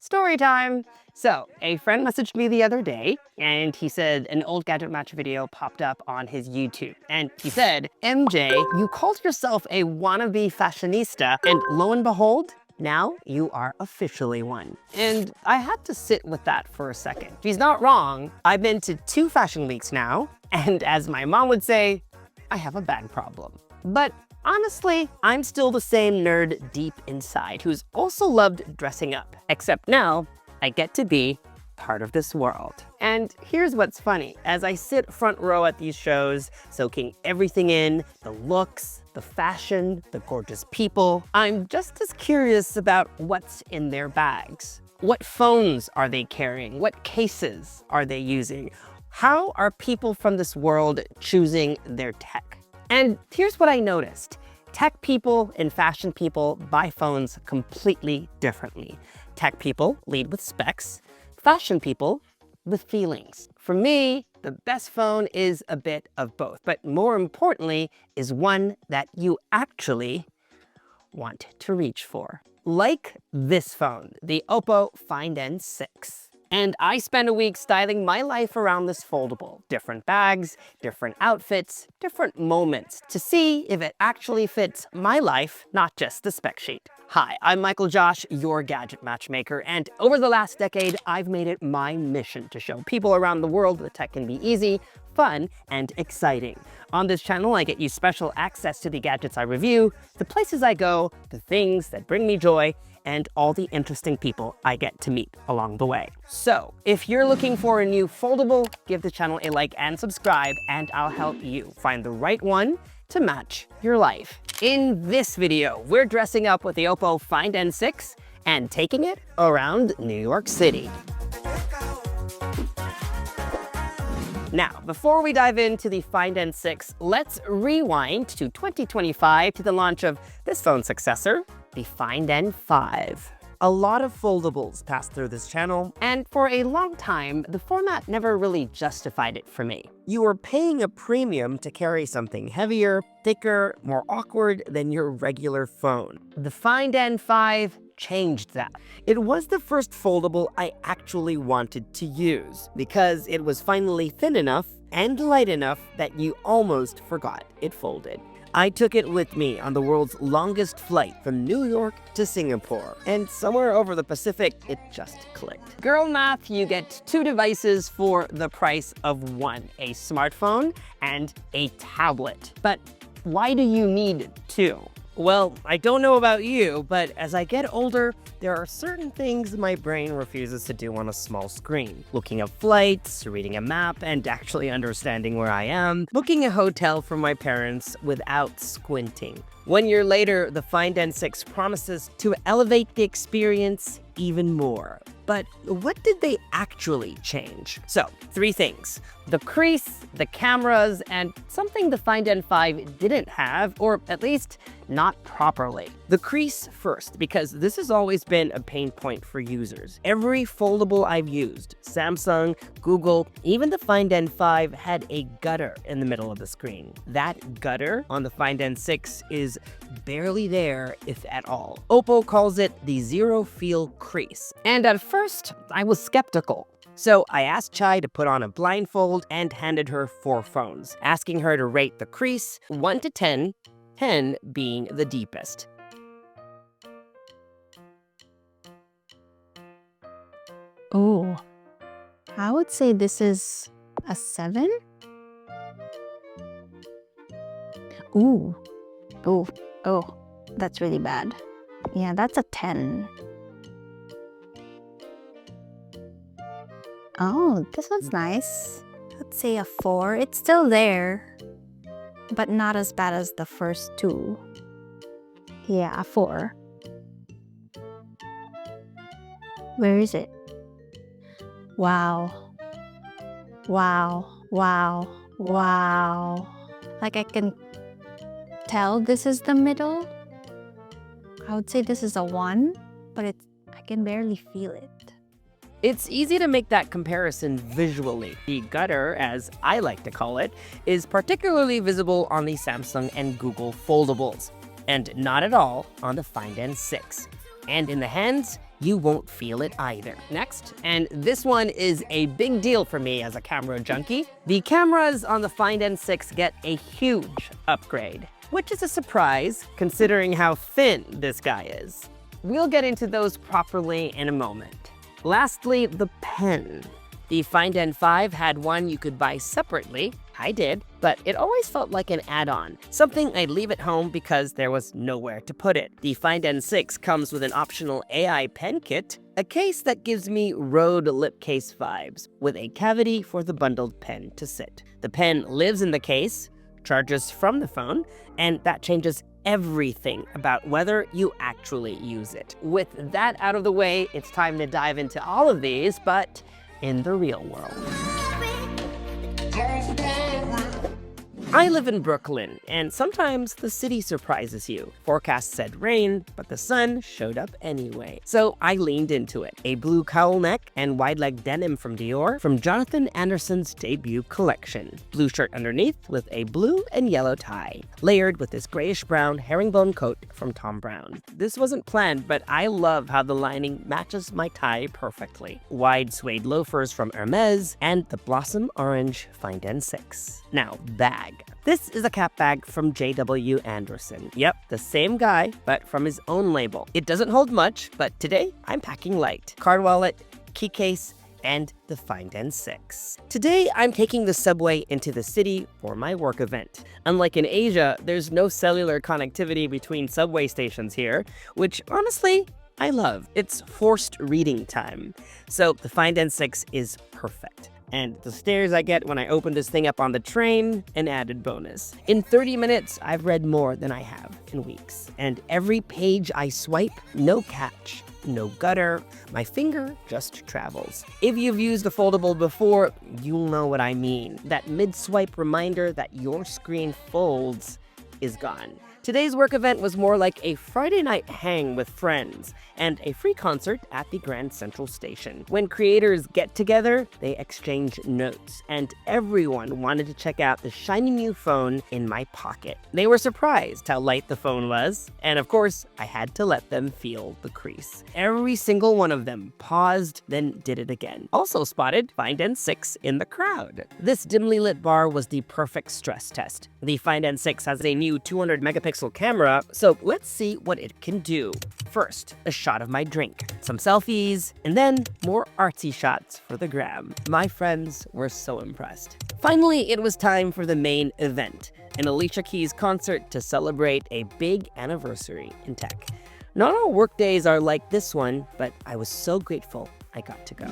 Story time! So, a friend messaged me the other day, and he said an old GadgetMatch video popped up on his YouTube. And he said, MJ, you called yourself a wannabe fashionista, and lo and behold, now you are officially one. And I had to sit with that for a second. He's not wrong. I've been to 2 fashion weeks now, and as my mom would say, I have a bag problem. But honestly, I'm still the same nerd deep inside who's also loved dressing up, except now I get to be part of this world. And here's what's funny. As I sit front row at these shows, soaking everything in, the looks, the fashion, the gorgeous people, I'm just as curious about what's in their bags. What phones are they carrying? What cases are they using? How are people from this world choosing their tech? And here's what I noticed. Tech people and fashion people buy phones completely differently. Tech people lead with specs, fashion people with feelings. For me, the best phone is a bit of both, but more importantly is one that you actually want to reach for. Like this phone, the OPPO Find N6. And I spent a week styling my life around this foldable. Different bags, different outfits, different moments to see if it actually fits my life, not just the spec sheet. Hi, I'm MICHAELJOSH, your gadget matchmaker, and over the last decade, I've made it my mission to show people around the world that tech can be easy, fun, and exciting. On this channel, I get you special access to the gadgets I review, the places I go, the things that bring me joy, and all the interesting people I get to meet along the way. So, if you're looking for a new foldable, give the channel a like and subscribe, and I'll help you find the right one to match your life. In this video, we're dressing up with the OPPO Find N6 and taking it around New York City. Now, before we dive into the Find N6, let's rewind to 2025 to the launch of this phone's successor, the Find N5. A lot of foldables passed through this channel, and for a long time, the format never really justified it for me. You were paying a premium to carry something heavier, thicker, more awkward than your regular phone. The Find N5 changed that. It was the first foldable I actually wanted to use, because it was finally thin enough and light enough that you almost forgot it folded. I took it with me on the world's longest flight from New York to Singapore, and somewhere over the Pacific, it just clicked. Girl math, you get 2 devices for the price of 1, a smartphone and a tablet. But why do you need 2? Well, I don't know about you, but as I get older, there are certain things my brain refuses to do on a small screen. Looking up flights, reading a map, and actually understanding where I am, booking a hotel for my parents without squinting. 1 year later, the Find N6 promises to elevate the experience even more. But what did they actually change? So, 3 things. The crease, the cameras, and something the Find N5 didn't have, or at least not properly. The crease first, because this has always been a pain point for users. Every foldable I've used, Samsung, Google, even the Find N5 had a gutter in the middle of the screen. That gutter on the Find N6 is barely there, if at all. OPPO calls it the zero feel crease. And at first, I was skeptical. So I asked Chai to put on a blindfold and handed her 4 phones, asking her to rate the crease 1 to 10, 10 being the deepest. Oh, I would say this is a 7. Ooh, oh, that's really bad. Yeah, that's a 10. Oh, this one's nice. Let's say a 4. It's still there, but not as bad as the first 2. Yeah, a 4. Where is it? Wow. Wow. Wow. Wow. Like I can tell this is the middle. I would say this is a 1, but I can barely feel it. It's easy to make that comparison visually. The gutter, as I like to call it, is particularly visible on the Samsung and Google foldables, and not at all on the Find N6. And in the hands, you won't feel it either. Next, and this one is a big deal for me as a camera junkie, the cameras on the Find N6 get a huge upgrade, which is a surprise considering how thin this guy is. We'll get into those properly in a moment. Lastly, the pen. The Find N5 had one you could buy separately. I did, but it always felt like an add-on, something I'd leave at home because there was nowhere to put it. The Find N6 comes with an optional AI pen kit, a case that gives me Rode lip case vibes, with a cavity for the bundled pen to sit. The pen lives in the case, charges from the phone, and that changes everything about whether you actually use it. With that out of the way, it's time to dive into all of these, but in the real world. I live in Brooklyn, and sometimes the city surprises you. Forecast said rain, but the sun showed up anyway. So I leaned into it. A blue cowl neck and wide leg denim from Dior from Jonathan Anderson's debut collection. Blue shirt underneath with a blue and yellow tie, layered with this grayish-brown herringbone coat from Thom Browne. This wasn't planned, but I love how the lining matches my tie perfectly. Wide suede loafers from Hermes and the blossom orange Find N6. Now, bag. This is a cap bag from J.W. Anderson. Yep, the same guy, but from his own label. It doesn't hold much, but today I'm packing light. Card wallet, key case, and the Find N6. Today, I'm taking the subway into the city for my work event. Unlike in Asia, there's no cellular connectivity between subway stations here, which honestly, I love. It's forced reading time. So the Find N6 is perfect. And the stares I get when I open this thing up on the train, an added bonus. In 30 minutes, I've read more than I have in weeks. And every page I swipe, no catch, no gutter, my finger just travels. If you've used the Foldable before, you'll know what I mean. That mid-swipe reminder that your screen folds is gone. Today's work event was more like a Friday night hang with friends and a free concert at the Grand Central Station. When creators get together, they exchange notes, and everyone wanted to check out the shiny new phone in my pocket. They were surprised how light the phone was, and of course, I had to let them feel the crease. Every single one of them paused, then did it again. Also spotted Find N6 in the crowd. This dimly lit bar was the perfect stress test. The Find N6 has a new 200 megapixel camera, so let's see what it can do. First, a shot of my drink, some selfies, and then more artsy shots for the gram. My friends were so impressed. Finally, it was time for the main event, an Alicia Keys concert to celebrate a big anniversary in tech. Not all workdays are like this one, but I was so grateful I got to go.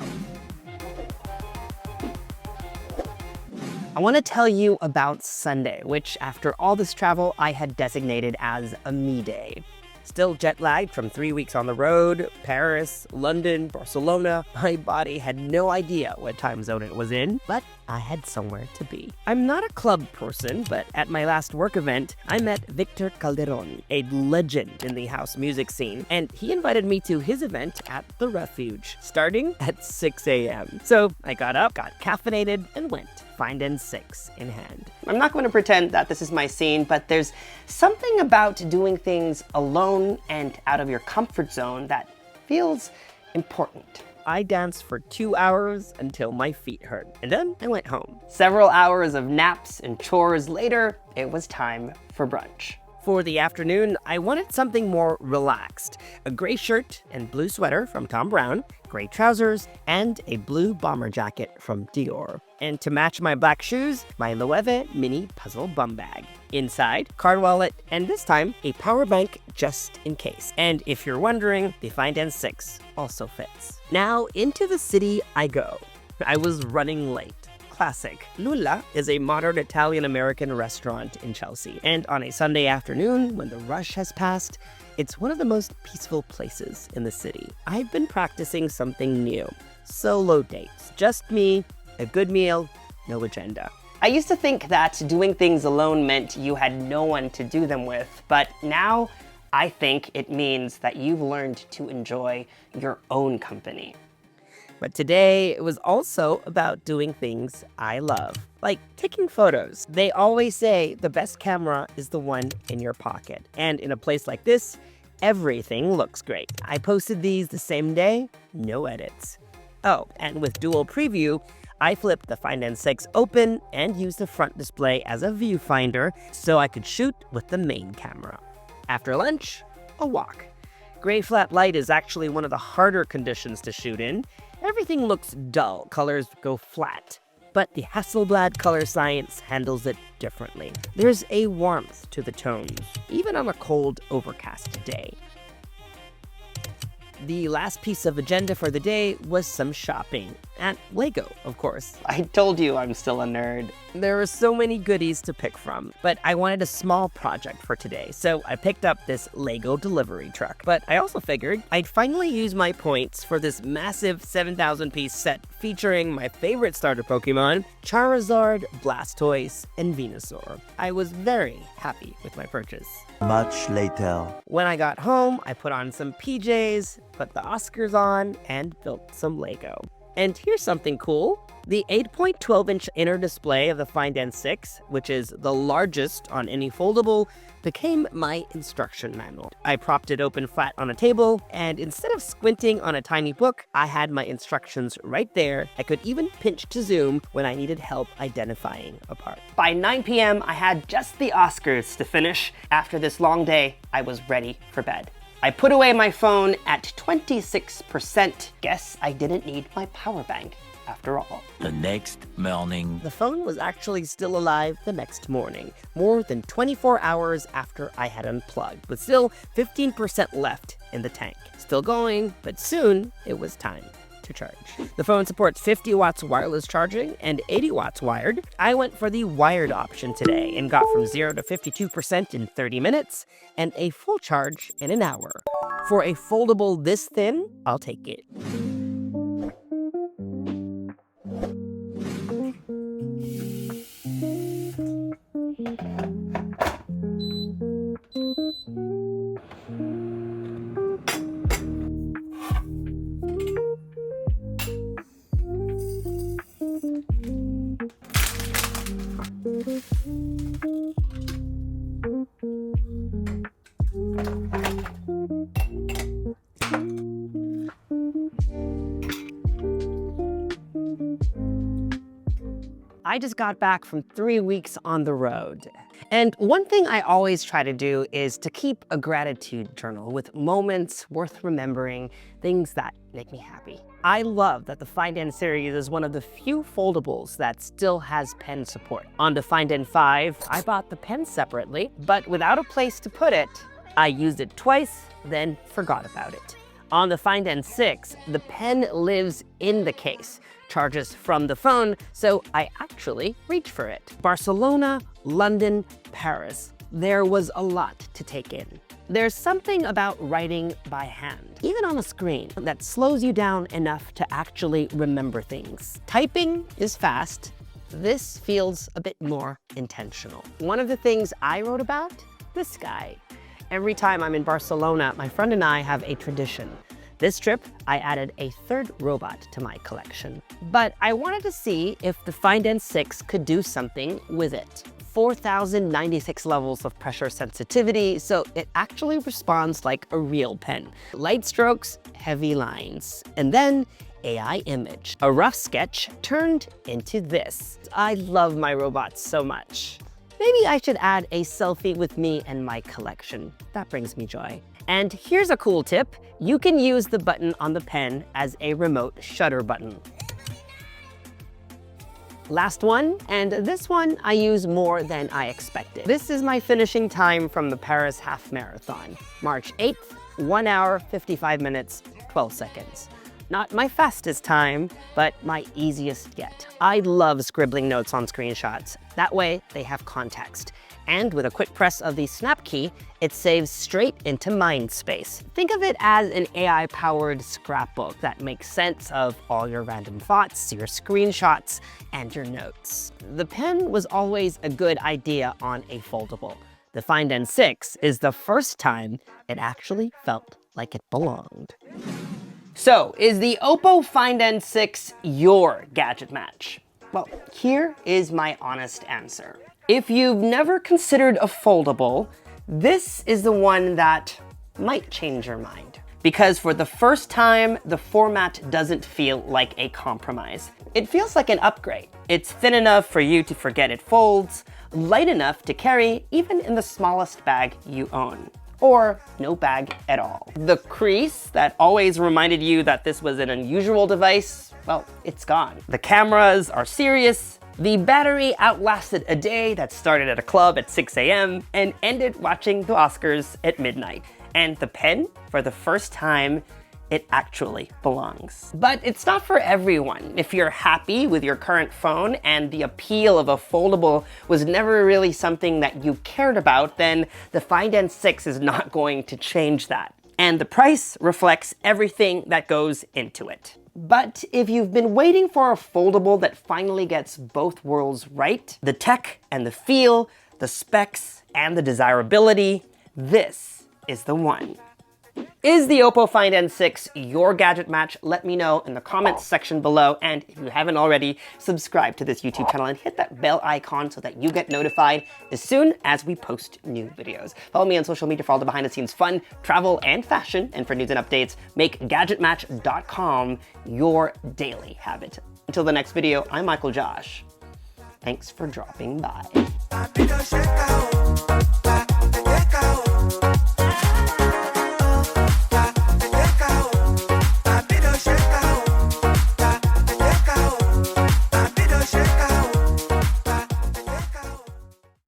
I want to tell you about Sunday, which after all this travel, I had designated as a me day. Still jet-lagged from 3 weeks on the road, Paris, London, Barcelona, my body had no idea what time zone it was in, but I had somewhere to be. I'm not a club person, but at my last work event, I met Victor Calderon, a legend in the house music scene, and he invited me to his event at the Refuge, starting at 6 a.m. So I got up, got caffeinated, and went. Find N6 in hand. I'm not going to pretend that this is my scene, but there's something about doing things alone and out of your comfort zone that feels important. I danced for 2 hours until my feet hurt, and then I went home. Several hours of naps and chores later, it was time for brunch. For the afternoon, I wanted something more relaxed. A gray shirt and blue sweater from Thom Browne, gray trousers, and a blue bomber jacket from Dior. And to match my black shoes, my Loewe mini puzzle bum bag. Inside, card wallet, and this time, a power bank just in case. And if you're wondering, the Find N6 also fits. Now, into the city I go. I was running late. Classic. Lulla is a modern Italian-American restaurant in Chelsea, and on a Sunday afternoon, when the rush has passed, it's one of the most peaceful places in the city. I've been practicing something new. Solo dates. Just me, a good meal, no agenda. I used to think that doing things alone meant you had no one to do them with, but now I think it means that you've learned to enjoy your own company. But today, it was also about doing things I love, like taking photos. They always say the best camera is the one in your pocket. And in a place like this, everything looks great. I posted these the same day, no edits. Oh, and with dual preview, I flipped the Find N6 open and used the front display as a viewfinder so I could shoot with the main camera. After lunch, a walk. Gray flat light is actually one of the harder conditions to shoot in. Everything looks dull, colors go flat. But the Hasselblad color science handles it differently. There's a warmth to the tones, even on a cold, overcast day. The last piece of agenda for the day was some shopping. At Lego, of course. I told you I'm still a nerd. There are so many goodies to pick from, but I wanted a small project for today, so I picked up this Lego delivery truck. But I also figured I'd finally use my points for this massive 7,000-piece set featuring my favorite starter Pokemon, Charizard, Blastoise, and Venusaur. I was very happy with my purchase. Much later. When I got home, I put on some PJs, put the Oscars on, and built some Lego. And here's something cool. The 8.12-inch inner display of the Find N6, which is the largest on any foldable, became my instruction manual. I propped it open flat on a table, and instead of squinting on a tiny book, I had my instructions right there. I could even pinch to zoom when I needed help identifying a part. By 9 p.m., I had just the Oscars to finish. After this long day, I was ready for bed. I put away my phone at 26%. Guess I didn't need my power bank after all. The next morning. The phone was actually still alive the next morning, more than 24 hours after I had unplugged, with still 15% left in the tank. Still going, but soon it was time to charge. The phone supports 50 watts wireless charging and 80 watts wired. I went for the wired option today and got from 0 to 52% in 30 minutes and a full charge in an hour. For a foldable this thin, I'll take it. I just got back from 3 weeks on the road. And one thing I always try to do is to keep a gratitude journal with moments worth remembering, things that make me happy. I love that the Find N series is one of the few foldables that still has pen support. On the Find N5, I bought the pen separately, but without a place to put it, I used it twice, then forgot about it. On the Find N6, the pen lives in the case, charges from the phone, so I actually reach for it. Barcelona, London, Paris. There was a lot to take in. There's something about writing by hand, even on a screen, that slows you down enough to actually remember things. Typing is fast. This feels a bit more intentional. One of the things I wrote about, this guy. Every time I'm in Barcelona, my friend and I have a tradition. This trip, I added a third robot to my collection. But I wanted to see if the Find N6 could do something with it. 4,096 levels of pressure sensitivity, so it actually responds like a real pen. Light strokes, heavy lines, and then AI image. A rough sketch turned into this. I love my robots so much. Maybe I should add a selfie with me and my collection. That brings me joy. And here's a cool tip. You can use the button on the pen as a remote shutter button. Last one, and this one I use more than I expected. This is my finishing time from the Paris Half Marathon. March 8th, 1 hour, 55 minutes, 12 seconds. Not my fastest time, but my easiest yet. I love scribbling notes on screenshots. That way, they have context. And with a quick press of the snap key, it saves straight into mind space. Think of it as an AI-powered scrapbook that makes sense of all your random thoughts, your screenshots, and your notes. The pen was always a good idea on a foldable. The Find N6 is the first time it actually felt like it belonged. So, is the OPPO Find N6 your gadget match? Well, here is my honest answer. If you've never considered a foldable, this is the one that might change your mind. Because for the first time, the format doesn't feel like a compromise. It feels like an upgrade. It's thin enough for you to forget it folds, light enough to carry even in the smallest bag you own. Or no bag at all. The crease that always reminded you that this was an unusual device, well, it's gone. The cameras are serious. The battery outlasted a day that started at a club at 6 a.m. and ended watching the Oscars at midnight. And the pen, for the first time, it actually belongs. But it's not for everyone. If you're happy with your current phone and the appeal of a foldable was never really something that you cared about, then the Find N6 is not going to change that. And the price reflects everything that goes into it. But if you've been waiting for a foldable that finally gets both worlds right, the tech and the feel, the specs and the desirability, this is the one. Is the OPPO Find N6 your gadget match? Let me know in the comments section below. And if you haven't already, subscribe to this YouTube channel and hit that bell icon so that you get notified as soon as we post new videos. Follow me on social media for all the behind the scenes fun, travel, and fashion. And for news and updates, make GadgetMatch.com your daily habit. Until the next video, I'm MICHAELJOSH. Thanks for dropping by.